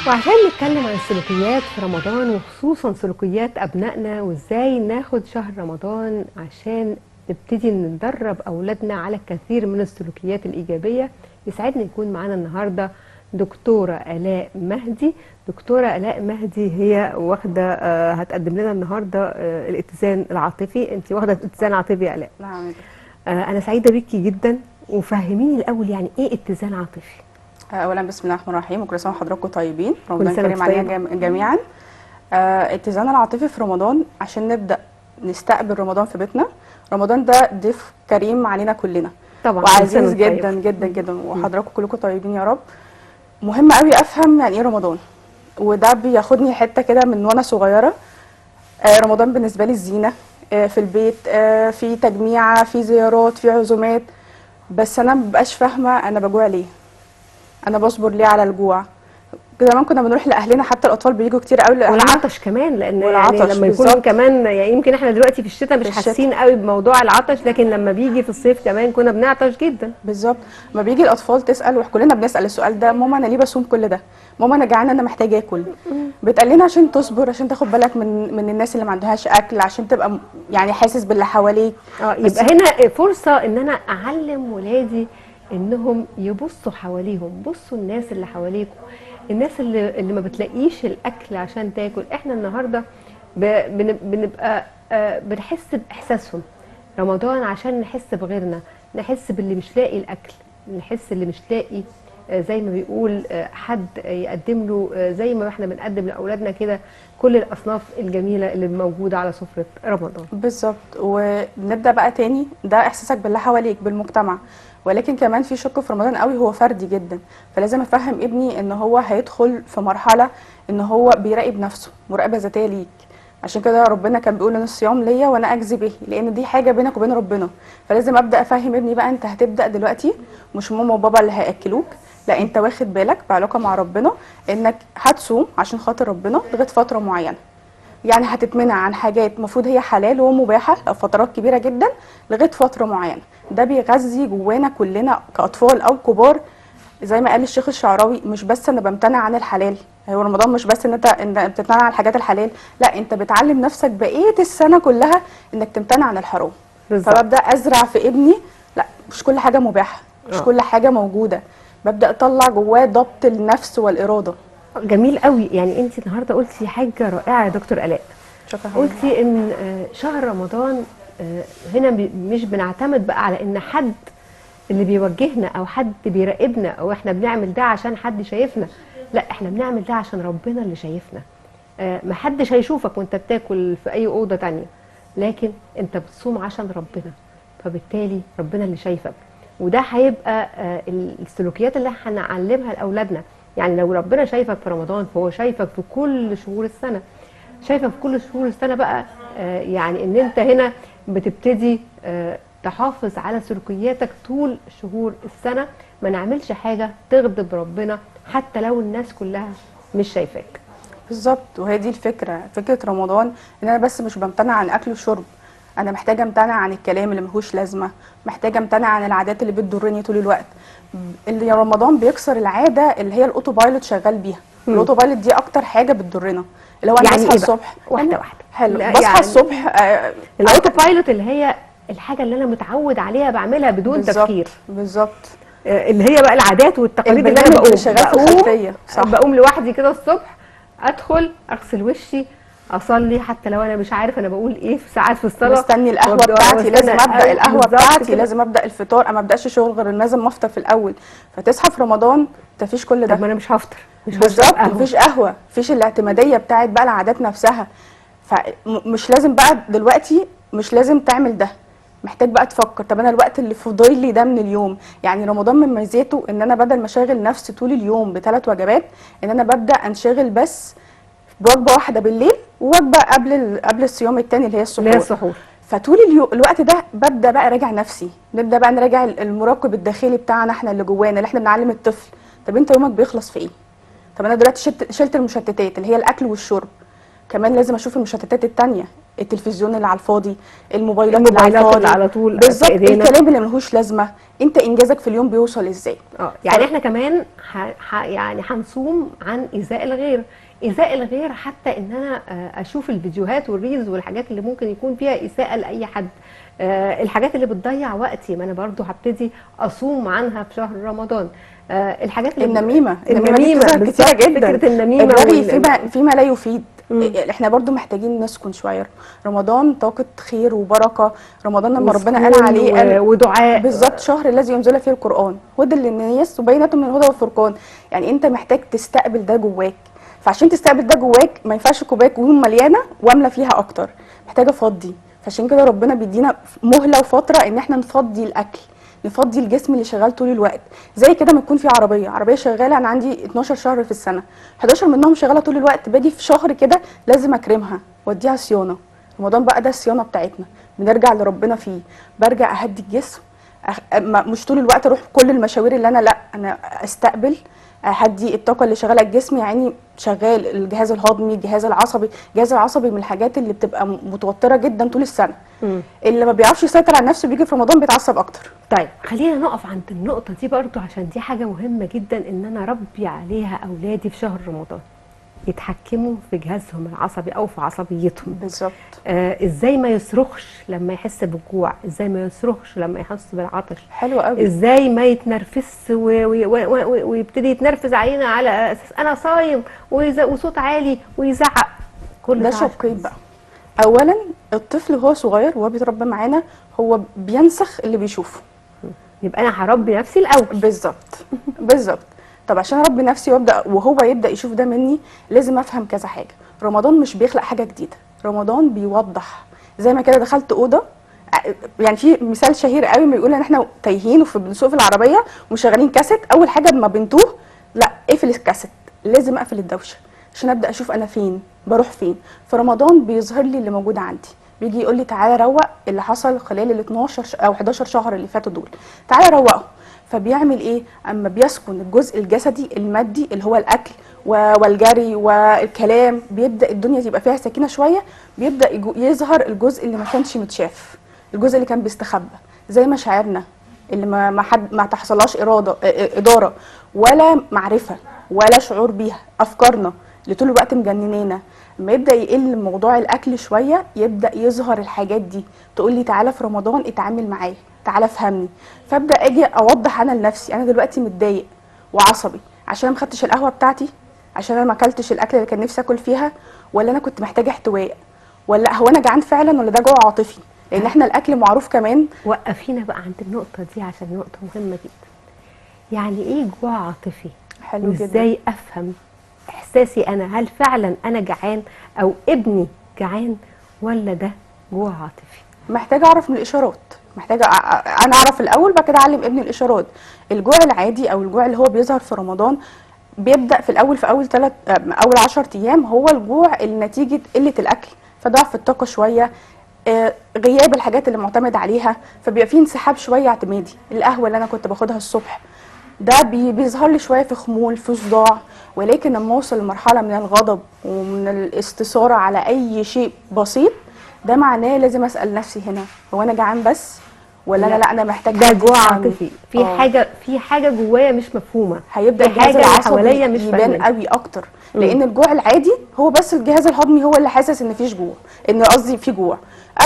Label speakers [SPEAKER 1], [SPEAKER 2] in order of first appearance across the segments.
[SPEAKER 1] وعشان نتكلم عن السلوكيات في رمضان وخصوصا سلوكيات أبنائنا وإزاي ناخد شهر رمضان عشان نبتدي ندرب أولادنا على الكثير من السلوكيات الإيجابية، يسعدني يكون معانا النهاردة دكتورة آلاء مهدي. دكتورة آلاء مهدي هي واخدة هتقدم لنا النهاردة الاتزان العاطفي. انت واخدة اتزان عاطفي يا آلاء.
[SPEAKER 2] نعم.
[SPEAKER 1] أنا سعيدة بيكي جدا، وفهميني الأول يعني إيه اتزان عاطفي؟
[SPEAKER 2] اولا بسم الله الرحمن الرحيم، وكل سنه وحضراتكم طيبين،
[SPEAKER 1] كل
[SPEAKER 2] رمضان
[SPEAKER 1] سنة
[SPEAKER 2] كريم
[SPEAKER 1] وانتم
[SPEAKER 2] علينا جميعا. اتزان العاطفي في رمضان عشان نبدا نستقبل رمضان في بيتنا. رمضان ده ضيف كريم علينا كلنا
[SPEAKER 1] طبعا، كل سنة
[SPEAKER 2] وعزيز
[SPEAKER 1] وانت طيب.
[SPEAKER 2] جدا جدا جدا، وحضراتكم كلكم طيبين يا رب. مهم قوي افهم يعني ايه رمضان، وده بياخدني حته كده من وانا صغيره. رمضان بالنسبه لي الزينه، في البيت، في تجميعه، في زيارات، في عزومات، بس انا مبقاش فاهمه انا بجوع ليه، انا بصبر ليه على الجوع. زمان كنا بنروح لاهلنا، حتى الاطفال بيجوا كتير قوي لاهلنا.
[SPEAKER 1] والعطش كمان، لان يعني
[SPEAKER 2] والعطش
[SPEAKER 1] لما يكون
[SPEAKER 2] بالظبط.
[SPEAKER 1] كمان يعني يمكن احنا دلوقتي في الشتاء
[SPEAKER 2] في
[SPEAKER 1] مش
[SPEAKER 2] الشتاء
[SPEAKER 1] حاسين قوي بموضوع العطش، لكن لما بيجي في الصيف كمان كنا بنعطش جدا.
[SPEAKER 2] بالظبط. ما بيجي الاطفال تسال، وكلنا بنسال السؤال ده: ماما انا ليه بصوم كل ده؟ ماما انا جعانه، انا محتاجه اكل. بتقال لنا عشان تصبر، عشان تاخد بالك من الناس اللي ما عندهاش اكل، عشان تبقى يعني حاسس باللي حواليك. بس
[SPEAKER 1] يبقى هنا فرصة ان انا اعلم ولادي انهم يبصوا حواليهم، بصوا الناس اللي حواليكم، الناس اللي ما بتلاقيش الاكل عشان تاكل. احنا النهارده بنبقى بنحس باحساسهم. رمضان عشان نحس بغيرنا، نحس باللي مش لاقي الاكل، نحس اللي مش لاقي زي ما بيقول حد يقدم له زي ما احنا بنقدم لاولادنا كده كل الاصناف الجميله اللي موجوده على سفره رمضان.
[SPEAKER 2] بالظبط. ونبدا بقى تاني، ده احساسك باللي حواليك بالمجتمع، ولكن كمان في شق في رمضان قوي هو فردي جدا. فلازم افهم ابني ان هو هيدخل في مرحله ان هو بيراقب نفسه، مراقبه ذاتيه ليك. عشان كده ربنا كان بيقول ان الصيام ليا وانا اجزي به، لان دي حاجه بينك وبين ربنا. فلازم ابدا افهم ابني بقى: انت هتبدا دلوقتي مش ماما وبابا اللي هياكلوك، لا، انت واخد بالك بعلاقه مع ربنا انك هتصوم عشان خاطر ربنا لغايه فتره معينه. يعني هتتمنع عن حاجات المفروض هي حلال ومباحه او فترات كبيره جدا لغايه فتره معينه. ده بيغذي جوانا كلنا كاطفال او كبار. زي ما قال الشيخ الشعراوي: مش بس انا بمتنع عن الحلال، هو رمضان مش بس ان انت بتمتنع عن الحاجات الحلال، لا، انت بتعلم نفسك بقيه السنه كلها انك تمتنع عن الحرام.
[SPEAKER 1] بالظبط.
[SPEAKER 2] فببدا ازرع في ابني: لا، مش كل حاجه مباحه، مش كل حاجه موجوده. ببدا اطلع جواه ضبط النفس والاراده.
[SPEAKER 1] جميل قوي. يعني انت النهارده قلتي حاجه رائعه يا دكتور الاء.
[SPEAKER 2] شكرا حبيبي.
[SPEAKER 1] قلتي ان شهر رمضان هنا مش بنعتمد بقى على ان حد اللي بيوجهنا او حد بيراقبنا او احنا بنعمل ده عشان حد شايفنا، لا، احنا بنعمل ده عشان ربنا اللي شايفنا. محدش هيشوفك وانت بتاكل في اي اوضه تانية، لكن انت بتصوم عشان ربنا، فبالتالي ربنا اللي شايفك. وده هيبقى السلوكيات اللي هنعلمها لاولادنا. يعني لو ربنا شايفك في رمضان فهو شايفك في كل شهور السنه، شايفه في كل شهور السنه بقى. يعني ان انت هنا بتبتدي تحافظ على سلوكياتك طول شهور السنه، ما نعملش حاجه تغضب ربنا حتى لو الناس كلها مش شايفاك.
[SPEAKER 2] بالظبط. وهي دي الفكره، فكره رمضان ان انا بس مش بمتنع عن اكل وشرب، انا محتاجه امتنع عن الكلام اللي ملهوش لازمه، محتاجه امتنع عن العادات اللي بتضرني طول الوقت. اللي رمضان بيكسر العاده اللي هي الاوتو بايلوت شغال بيها. الاوتو بايلوت دي اكتر حاجه بتضرنا، اللي هو انا
[SPEAKER 1] يعني
[SPEAKER 2] بصحى
[SPEAKER 1] ايه بقى؟
[SPEAKER 2] الصبح
[SPEAKER 1] واحده واحده.
[SPEAKER 2] حلو،
[SPEAKER 1] لا
[SPEAKER 2] بصحى
[SPEAKER 1] يعني
[SPEAKER 2] الصبح
[SPEAKER 1] الاوتو بايلوت اللي هي الحاجه اللي انا متعود عليها بعملها بدون
[SPEAKER 2] بالظبط
[SPEAKER 1] تفكير،
[SPEAKER 2] بالظبط.
[SPEAKER 1] اللي هي بقى العادات والتقاليد اللي انا
[SPEAKER 2] البرنامج اللي شغال في الخلفيه، صح.
[SPEAKER 1] بقوم لوحدي كده الصبح، ادخل اغسل وشي، اصلي حتى لو انا مش عارف انا بقول ايه في ساعات في الصلاه،
[SPEAKER 2] مستني القهوه بتاعتي، لازم ابدا القهوه بتاعتي،
[SPEAKER 1] كده.
[SPEAKER 2] لازم ابدا الفطار. انا ما ابداش شغل غير لازم افطر في الاول. فتصحى في رمضان مفيش كل
[SPEAKER 1] طب
[SPEAKER 2] ده.
[SPEAKER 1] ما انا مش هفطر، مش هشرب
[SPEAKER 2] بالظبط.
[SPEAKER 1] قهوه.
[SPEAKER 2] مفيش قهوه، مفيش الاعتماديه بتاعت بقى العادات نفسها. فمش لازم بقى دلوقتي، مش لازم تعمل ده. محتاج بقى تفكر: طب انا الوقت اللي فاضل لي ده من اليوم، يعني رمضان من ميزاته ان انا بدل ما اشغل نفسي طول اليوم بثلاث وجبات، ان انا ببدا انشغل بس بوجبه واحده بالليل، ووجبه قبل الصيام التاني اللي هي
[SPEAKER 1] اللي هي
[SPEAKER 2] السحور.
[SPEAKER 1] السحور.
[SPEAKER 2] فطول الوقت ده ببدا بقى اراجع نفسي، نبدا بقى نراجع المراقب الداخلي بتاعنا احنا اللي جوانا، اللي احنا بنعلم الطفل: طب انت يومك بيخلص في ايه؟ طب انا دلوقتي شلت المشتتات اللي هي الاكل والشرب، كمان لازم اشوف المشتتات التانية التلفزيون اللي على الفاضي، الموبايلات اللي على
[SPEAKER 1] الموبايلات اللي
[SPEAKER 2] الفاضي،
[SPEAKER 1] على طول
[SPEAKER 2] بالظبط،
[SPEAKER 1] في ايدينا.
[SPEAKER 2] الكلام اللي ملهوش لازمه. انت انجازك في اليوم بيوصل ازاي؟
[SPEAKER 1] يعني احنا كمان يعني هنصوم عن ايذاء الغير. ايذاء الغير حتى ان انا اشوف الفيديوهات والريلز والحاجات اللي ممكن يكون فيها اساءه لاي حد، الحاجات اللي بتضيع وقتي، ما انا برضو هبتدي اصوم عنها في شهر رمضان. الحاجات اللي
[SPEAKER 2] النميمه دي بتظهر كتيره
[SPEAKER 1] بالظبط،
[SPEAKER 2] جدا.
[SPEAKER 1] فكره النميمه
[SPEAKER 2] الرغي فيما لا يفيد. احنا برضو محتاجين نسكن شويه. رمضان طاقه خير وبركه. رمضان لما ربنا قال عليه قال
[SPEAKER 1] ودعاء.
[SPEAKER 2] بالظبط شهر الذي ينزل فيه القران هدى للناس وبينات من الهدى والفرقان. يعني انت محتاج تستقبل ده جواك، فعشان تستقبل ده جواك ما ينفعش كوبايه تكون مليانه واملى فيها اكتر، محتاجه افضي. فعشان كده ربنا بيدينا مهله وفتره ان احنا نفضي الاكل، نفضي الجسم اللي شغال طول الوقت. زي كده ما تكون في عربيه شغاله، انا عندي 12 شهر في السنه، 11 منهم شغاله طول الوقت، باجي في شهر كده لازم اكرمها واديها صيانه. رمضان بقى ده الصيانه بتاعتنا، بنرجع لربنا فيه. برجع اهدي الجسم، مش طول الوقت اروح كل المشاوير اللي انا انا استقبل اهدي الطاقه اللي شغاله الجسم. يعني شغال الجهاز الهضمي، الجهاز العصبي. الجهاز العصبي من الحاجات اللي بتبقى متوتره جدا طول السنه. اللي ما بيعرفش يسيطر على نفسه بيجي في رمضان بيتعصب اكتر.
[SPEAKER 1] طيب خلينا نقف عند النقطه دي برضو، عشان دي حاجه مهمه جدا ان انا اربي عليها اولادي في شهر رمضان، يتحكموا في جهازهم العصبي او في عصبيتهم.
[SPEAKER 2] بالظبط.
[SPEAKER 1] ازاي ما يصرخش لما يحس بالجوع، ازاي ما يصرخش لما يحس بالعطش،
[SPEAKER 2] حلو قوي.
[SPEAKER 1] ازاي ما يتنرفزش ويبتدي يتنرفز علينا على اساس انا صايم وصوت عالي ويزعق. كل
[SPEAKER 2] ده شقين بقى. اولا الطفل وهو صغير وهو بيتربى معانا هو بينسخ اللي بيشوفه،
[SPEAKER 1] يبقى انا هربي نفسي الاول.
[SPEAKER 2] بالظبط بالظبط. طب عشان اربي نفسي وابدا وهو يبدا يشوف ده مني لازم افهم كذا حاجه. رمضان مش بيخلق حاجه جديده، رمضان بيوضح. زي ما كده دخلت اوضه، يعني في مثال شهير قوي ما يقول ان احنا تايهين وفي بنسوق في العربيه ومشغلين كاسيت، اول حاجه ما بنتوه لا اقفل الكاسيت، لازم اقفل الدوشه عشان ابدا اشوف انا فين بروح فين. في رمضان بيظهر لي اللي موجود عندي، بيجي يقول لي تعالى روق اللي حصل خلال ال 12 او 11 شهر اللي فاتوا دول، تعالى روقه. فبيعمل ايه؟ اما بيسكن الجزء الجسدي المادي اللي هو الاكل والجري والكلام، بيبدا الدنيا تبقى فيها سكينه شويه، بيبدا يظهر الجزء اللي ما كانش متشاف، الجزء اللي كان بيستخبى، زي مشاعرنا اللي ما تحصلهاش اداره ولا معرفه ولا شعور بيها، افكارنا اللي طول الوقت مجننانا. لما يبدا يقل موضوع الاكل شويه يبدا يظهر الحاجات دي، تقول لي تعالى في رمضان اتعامل معايا، تعالى افهمني. فابدا اجي اوضح انا لنفسي انا دلوقتي متضايق وعصبي عشان انا ما خدتش القهوه بتاعتي، عشان انا ما اكلتش الاكل اللي كان نفسي اكل فيها، ولا انا كنت محتاجه احتواء، ولا هو انا جعان فعلا، ولا ده جوع عاطفي. لان احنا الاكل معروف كمان.
[SPEAKER 1] وقفينا بقى عند النقطه دي عشان نقطه مهمه جدا. يعني ايه جوع عاطفي؟
[SPEAKER 2] حلو جدا.
[SPEAKER 1] وازاي افهم احساسي انا؟ هل فعلا انا جعان او ابني جعان، ولا ده جوع عاطفي؟
[SPEAKER 2] محتاجه اعرف من الاشارات، محتاجه انا اعرف الاول بعد كده اعلم ابني الاشارات. الجوع العادي او الجوع اللي هو بيظهر في رمضان بيبدا في الاول في اول 10 ايام، هو الجوع اللي نتيجه قله الاكل، فضعف الطاقه شويه، غياب الحاجات اللي معتمد عليها، فبيبقى فيه انسحاب شويه اعتمادي. القهوه اللي انا كنت باخدها الصبح ده بيظهر لي شويه في خمول في صداع. ولكن لما اوصل لمرحله من الغضب ومن الاستثاره على اي شيء بسيط، ده معناه لازم اسال نفسي هنا هو انا جعان بس، ولا انا انا محتاج
[SPEAKER 1] ده جوع عاطفي، في حاجه جوايا مش مفهومه،
[SPEAKER 2] هيبدا
[SPEAKER 1] الجهاز العصبي مش
[SPEAKER 2] يبان قوي اكتر. لان الجوع العادي هو بس الجهاز الهضمي هو اللي حاسس ان فيش جوع، ان قصدي في جوع،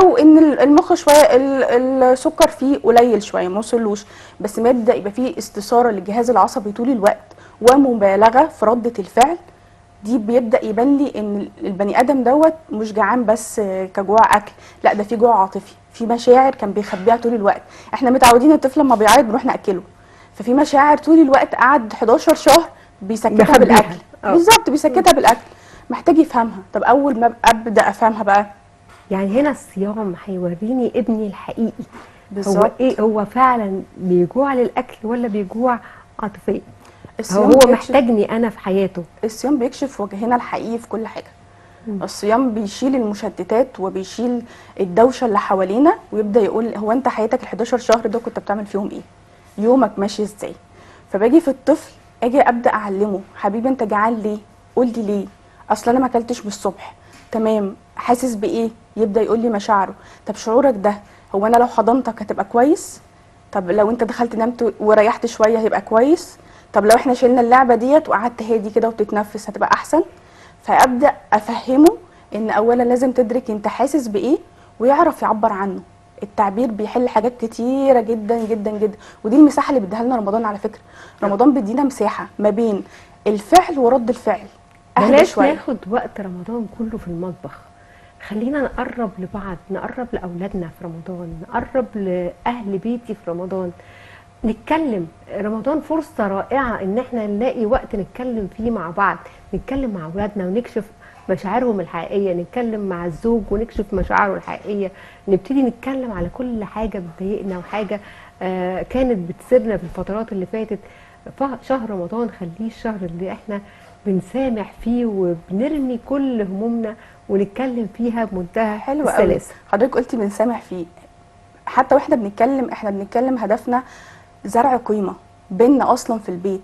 [SPEAKER 2] او ان المخ شويه السكر فيه قليل شويه ما وصلوش، بس ما يبدا يبقى فيه استثاره للجهاز العصبي طول الوقت ومبالغه في رده الفعل. دي بيبدا يبان لي ان البني ادم دوت مش جعان بس كجوع اكل، لا ده في جوع عاطفي، في مشاعر كان بيخبيها طول الوقت. احنا متعودين الطفل لما بيعيط بنروح ناكله، ففي مشاعر طول الوقت قعد 11 شهر بيسكتها بالاكل. بالظبط بيسكتها بالاكل، محتاج يفهمها. طب اول ما ابدا افهمها بقى،
[SPEAKER 1] يعني هنا الصيام هيوريني ابني الحقيقي.
[SPEAKER 2] بالظبط.
[SPEAKER 1] هو ايه؟ هو فعلا بيجوع للاكل ولا بيجوع عاطفيا؟ هو محتاجني انا في حياته.
[SPEAKER 2] الصيام بيكشف وجهنا الحقيقي في كل حاجه. الصيام بيشيل المشتتات وبيشيل الدوشه اللي حوالينا، ويبدا يقول هو انت حياتك ال 11 شهر ده كنت بتعمل فيهم ايه؟ يومك ماشي ازاي؟ فباجي في الطفل اجي ابدا اعلمه، حبيبي انت جعان ليه؟ قول لي ليه؟ اصل انا ما اكلتش من الصبح. تمام، حاسس بايه؟ يبدا يقول لي مشاعره. طب شعورك ده، هو انا لو حضنتك هتبقى كويس؟ طب لو انت دخلت نمت وريحت شويه هيبقى كويس؟ طب لو احنا شلنا اللعبه ديت وقعدت هادي كده وتتنفس هتبقى احسن؟ فابدا افهمه ان اولا لازم تدرك انت حاسس بايه ويعرف يعبر عنه. التعبير بيحل حاجات كتيره جدا جدا جدا، ودي المساحه اللي بيديها لنا رمضان على فكره. رمضان بيدينا مساحه ما بين الفعل ورد الفعل. اهدى
[SPEAKER 1] بلاش
[SPEAKER 2] شويه.
[SPEAKER 1] ناخد وقت رمضان كله في المطبخ، خلينا نقرب لبعض، نقرب لأولادنا في رمضان، نقرب لأهل بيتي في رمضان، نتكلم. رمضان فرصة رائعة ان احنا نلاقي وقت نتكلم فيه مع بعض، نتكلم مع أولادنا ونكشف مشاعرهم الحقيقية، نتكلم مع الزوج ونكشف مشاعره الحقيقية، نبتدي نتكلم على كل حاجة بتضايقنا وحاجة كانت بتسيبنا في الفترات اللي فاتت. فشهر رمضان خليه الشهر اللي احنا بنسامح فيه وبنرمي كل همومنا ونتكلم فيها بمنتهى
[SPEAKER 2] حلو قوي.
[SPEAKER 1] السلاسة.
[SPEAKER 2] حضرتك قلتي بنسامح فيه. حتى واحنا بنتكلم، احنا بنتكلم هدفنا زرع قيمه بينا اصلا في البيت.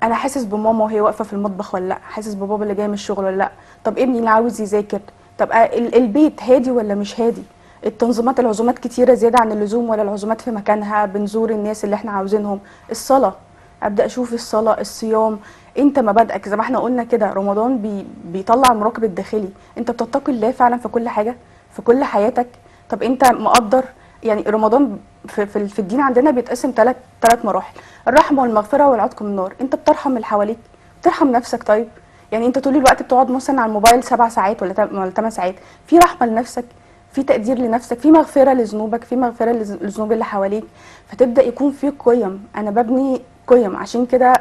[SPEAKER 2] انا حاسس بماما وهي واقفه في المطبخ ولا لا؟ حاسس ببابا اللي جاي من الشغل ولا لا؟ طب ابني اللي عاوز يذاكر؟ طب البيت هادي ولا مش هادي؟ التنظيمات، العزومات كتيره زياده عن اللزوم ولا العزومات في مكانها؟ بنزور الناس اللي احنا عاوزينهم؟ الصلاه، ابدا اشوف الصلاه، الصيام، انت مبادئك زي ما احنا قلنا كده. رمضان بيطلع المراقب الداخلي. انت بتتقي الله فعلا في كل حاجه في كل حياتك؟ طب انت مقدر؟ يعني رمضان في الدين عندنا بيتقسم ثلاث مراحل: الرحمه والمغفره والعتق من النار. انت بترحم اللي حواليك، بترحم نفسك. طيب يعني انت طول الوقت بتقعد مثلا على الموبايل 7 ساعات ولا 8 ساعات، في رحمه لنفسك، في تقدير لنفسك، في مغفره لذنوبك، في مغفره لذنوب اللي حواليك. فتبدا يكون في قيم. انا ببني قيم. عشان كده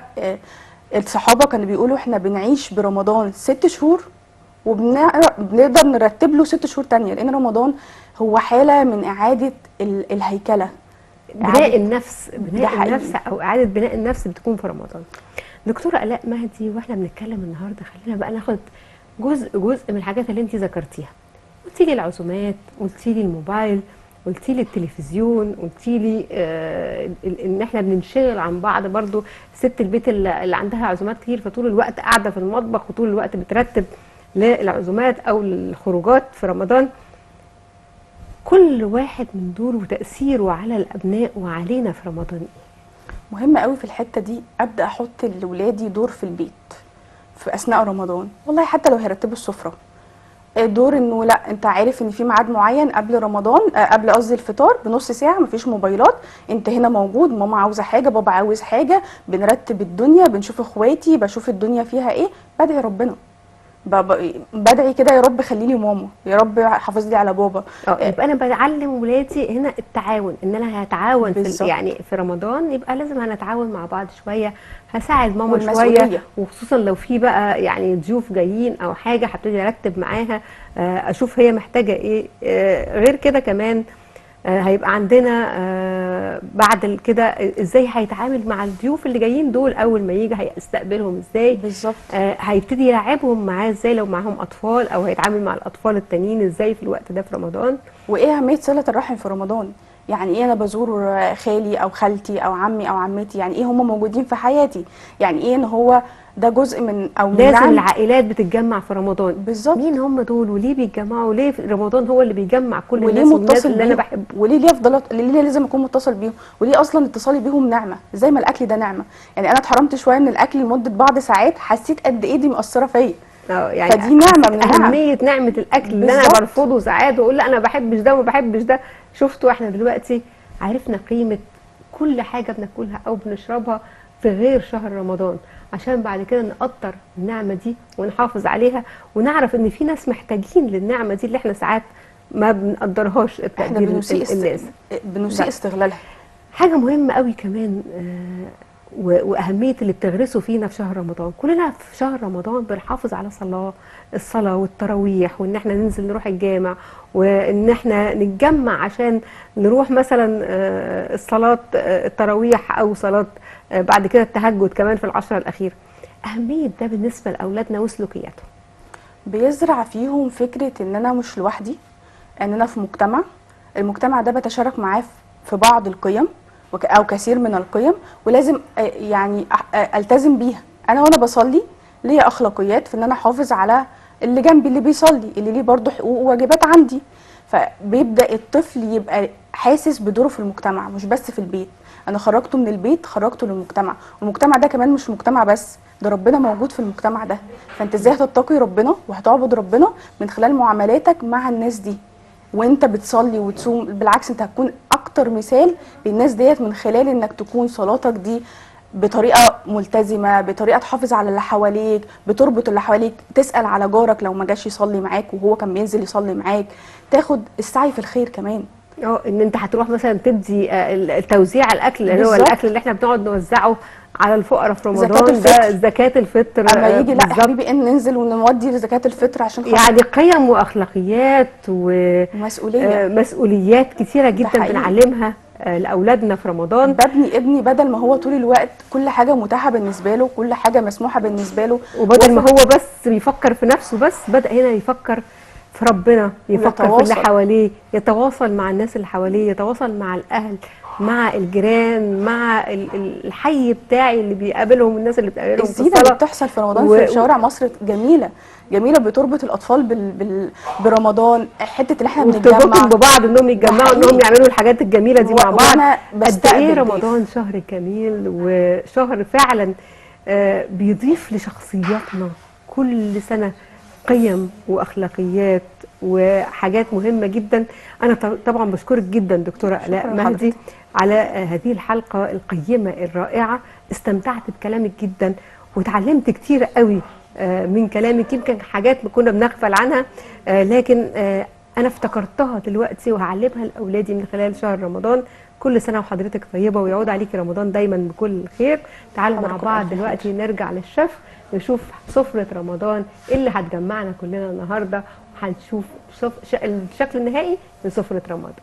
[SPEAKER 2] الصحابه كانوا بيقولوا احنا بنعيش برمضان 6 شهور وبنقدر نرتب له 6 شهور تانية، لان رمضان هو حاله من اعاده الهيكله.
[SPEAKER 1] بناء النفس،
[SPEAKER 2] ده
[SPEAKER 1] بناء
[SPEAKER 2] حقيقي.
[SPEAKER 1] النفس او اعاده بناء النفس بتكون في رمضان. دكتوره الاء مهدي، واحنا بنتكلم النهارده خلينا بقى ناخد جزء من الحاجات اللي انت ذكرتيها. قلتي لي العزومات، قلتي لي الموبايل، قلتي لي التلفزيون، قلتي لي ان احنا بننشغل عن بعض. برضو ست البيت اللي عندها عزومات كتير فطول الوقت قاعده في المطبخ وطول الوقت بترتب للعزومات او الخروجات في رمضان. كل واحد من دول وتأثيره على الأبناء وعلينا في رمضان إيه؟
[SPEAKER 2] مهم قوي في الحته دي ابدا احط لاولادي دور في البيت في اثناء رمضان. والله حتى لو هيرتبوا السفره، دور انه لا، انت عارف ان في ميعاد معين قبل رمضان، قبل قصدي الفطار بنص ساعه، مفيش موبايلات، انت هنا موجود، ماما عاوزه حاجه، بابا عاوز حاجه، بنرتب الدنيا، بنشوف اخواتي، بشوف الدنيا فيها ايه، بدعي ربنا. بدعي كده: يا رب خلي لي ماما، يا رب حافظ لي على بابا.
[SPEAKER 1] يبقى أنا بعلم ولادي هنا التعاون، إن أنا هتعاون في
[SPEAKER 2] بالظبط.
[SPEAKER 1] يعني في رمضان يبقى لازم هنتعاون مع بعض شوية، هساعد ماما شوية،
[SPEAKER 2] والمسؤوليه.
[SPEAKER 1] وخصوصا لو في بقى يعني ضيوف جايين أو حاجة هبتدي أرتب معاها، أشوف هي محتاجة إيه. غير كده كمان هيبقى عندنا بعد كده ازاي هيتعامل مع الضيوف اللي جايين دول، اول ما يجي هيستقبلهم ازاي،
[SPEAKER 2] بالظبط.
[SPEAKER 1] هيبتدي يلعبهم معاه ازاي لو معاهم اطفال، او هيتعامل مع الاطفال التانيين ازاي في الوقت ده في رمضان.
[SPEAKER 2] وايه اهميه صله الرحم في رمضان؟ يعني ايه انا بزور خالي او خالتي او عمي او عمتي؟ يعني ايه هم موجودين في حياتي؟ يعني ايه ان هو ده جزء من او من
[SPEAKER 1] لازم
[SPEAKER 2] نعم.
[SPEAKER 1] العائلات بتتجمع في رمضان.
[SPEAKER 2] بالظبط.
[SPEAKER 1] مين هم دول وليه بيتجمعوا؟ ليه في رمضان هو اللي بيجمع كل
[SPEAKER 2] وليه
[SPEAKER 1] الناس والناس
[SPEAKER 2] متصل
[SPEAKER 1] اللي انا
[SPEAKER 2] بيهم؟
[SPEAKER 1] بحبه؟
[SPEAKER 2] وليه ليه لازم اكون متصل بيهم؟ وليه اصلا اتصالي بيهم نعمه زي ما الاكل ده نعمه؟ يعني انا اتحرمت شويه من الاكل لمده بعض ساعات، حسيت قد ايه دي مؤثره فيا.
[SPEAKER 1] يعني
[SPEAKER 2] فدي نعمه من
[SPEAKER 1] حسيت
[SPEAKER 2] النعم.
[SPEAKER 1] اهميه نعمه الاكل اللي انا
[SPEAKER 2] بالظبط.
[SPEAKER 1] برفضه ساعات واقول لا انا ما بحبش ده وما بحبش ده. شفتوا احنا دلوقتي عرفنا قيمه كل حاجه بناكلها او بنشربها في غير شهر رمضان، عشان بعد كده نقدر النعمه دي ونحافظ عليها، ونعرف ان في ناس محتاجين للنعمه دي اللي احنا ساعات ما بنقدرهاش
[SPEAKER 2] احنا
[SPEAKER 1] التقدير الناس.
[SPEAKER 2] بنسيء استغلالها.
[SPEAKER 1] حاجة مهمة قوي كمان وأهمية اللي بتغرسه فينا في شهر رمضان. كلنا في شهر رمضان بنحافظ على الصلاة والتراويح، وإن احنا ننزل نروح الجامع، وإن احنا نتجمع عشان نروح مثلا الصلاة التراويح أو صلاة بعد كده التهجد كمان في العشرة الأخيرة. أهمية ده بالنسبة لأولادنا وسلوكياتهم.
[SPEAKER 2] بيزرع فيهم فكره ان انا مش لوحدي، ان انا في مجتمع، المجتمع ده بتشارك معاه في بعض القيم او كثير من القيم، ولازم يعني التزم بيها. انا وانا بصلي ليا اخلاقيات في ان انا احافظ على اللي جنبي اللي بيصلي، اللي ليه برضه حقوق وواجبات عندي. فبيبدا الطفل يبقى حاسس بدوره في المجتمع، مش بس في البيت. انا خرجته من البيت، خرجته للمجتمع، والمجتمع ده كمان مش مجتمع بس، ده ربنا موجود في المجتمع ده. فانت ازاي هتتقي ربنا وهتعبد ربنا؟ من خلال معاملاتك مع الناس دي. وانت بتصلي وتصوم، بالعكس انت هتكون اكتر مثال للناس ديت من خلال انك تكون صلاتك دي بطريقه ملتزمه، بطريقه تحافظ على اللي حواليك، بتربط اللي حواليك، تسال على جارك لو ما جاش يصلي معاك وهو كان بينزل يصلي معاك، تاخد السعي في الخير كمان.
[SPEAKER 1] ان انت هتروح مثلا تدي توزيع الاكل اللي هو
[SPEAKER 2] بالظبط.
[SPEAKER 1] الاكل اللي احنا بنقعد نوزعه على الفقراء في
[SPEAKER 2] زكاة
[SPEAKER 1] رمضان، ده
[SPEAKER 2] الفطر.
[SPEAKER 1] زكاة الفطر.
[SPEAKER 2] اما يجي لا يا
[SPEAKER 1] بالظبط.
[SPEAKER 2] حبيبي ان ننزل ونودي زكاة الفطر عشان خاطر
[SPEAKER 1] يعني قيم واخلاقيات
[SPEAKER 2] ومسؤولية.
[SPEAKER 1] ومسؤوليات كتيرة
[SPEAKER 2] ده
[SPEAKER 1] جدا
[SPEAKER 2] حقيقي.
[SPEAKER 1] بنعلمها لاولادنا في رمضان.
[SPEAKER 2] ببني ابني بدل ما هو طول الوقت كل حاجة متاحة بالنسبة له، كل حاجة مسموحة بالنسبة له،
[SPEAKER 1] وبدل ما هو بس بيفكر في نفسه بس، بدأ هنا يفكر في ربنا، يفكر في اللي
[SPEAKER 2] ويتواصل.
[SPEAKER 1] حواليه، يتواصل مع الناس اللي حواليه، يتواصل مع الأهل، مع الجيران، مع الحي بتاعي اللي بيقابلهم، الناس اللي بتقابلهم في
[SPEAKER 2] الزينة اللي
[SPEAKER 1] الصلاة.
[SPEAKER 2] بتحصل في رمضان في شوارع مصر جميلة، جميلة بتربط الأطفال برمضان، حتة اللي احنا
[SPEAKER 1] وبتربطهم
[SPEAKER 2] بنتجمع.
[SPEAKER 1] ببعض، انهم
[SPEAKER 2] ده
[SPEAKER 1] يتجمعوا،
[SPEAKER 2] حقيقي.
[SPEAKER 1] انهم يعملوا الحاجات الجميلة دي مع بعض.
[SPEAKER 2] وأنا
[SPEAKER 1] قد ايه
[SPEAKER 2] بستقبل ضيف.
[SPEAKER 1] رمضان شهر جميل، وشهر فعلا بيضيف لشخصياتنا كل سنة قيم واخلاقيات وحاجات مهمه جدا. انا طبعا بشكرك جدا دكتوره الاء
[SPEAKER 2] شكرا
[SPEAKER 1] مهدي
[SPEAKER 2] لحضرتك.
[SPEAKER 1] على هذه الحلقه القيمه الرائعه. استمتعت بكلامك جدا وتعلمت كتير قوي من كلامك، يمكن حاجات كنا بنغفل عنها لكن انا افتكرتها دلوقتي وهعلمها لاولادي من خلال شهر رمضان. كل سنه وحضرتك طيبه ويعود عليكي رمضان دايما بكل خير. تعالوا مع بعض دلوقتي نرجع للشيف نشوف سفرة رمضان اللي هتجمعنا كلنا النهارده، وهنشوف الشكل النهائي من سفرة رمضان.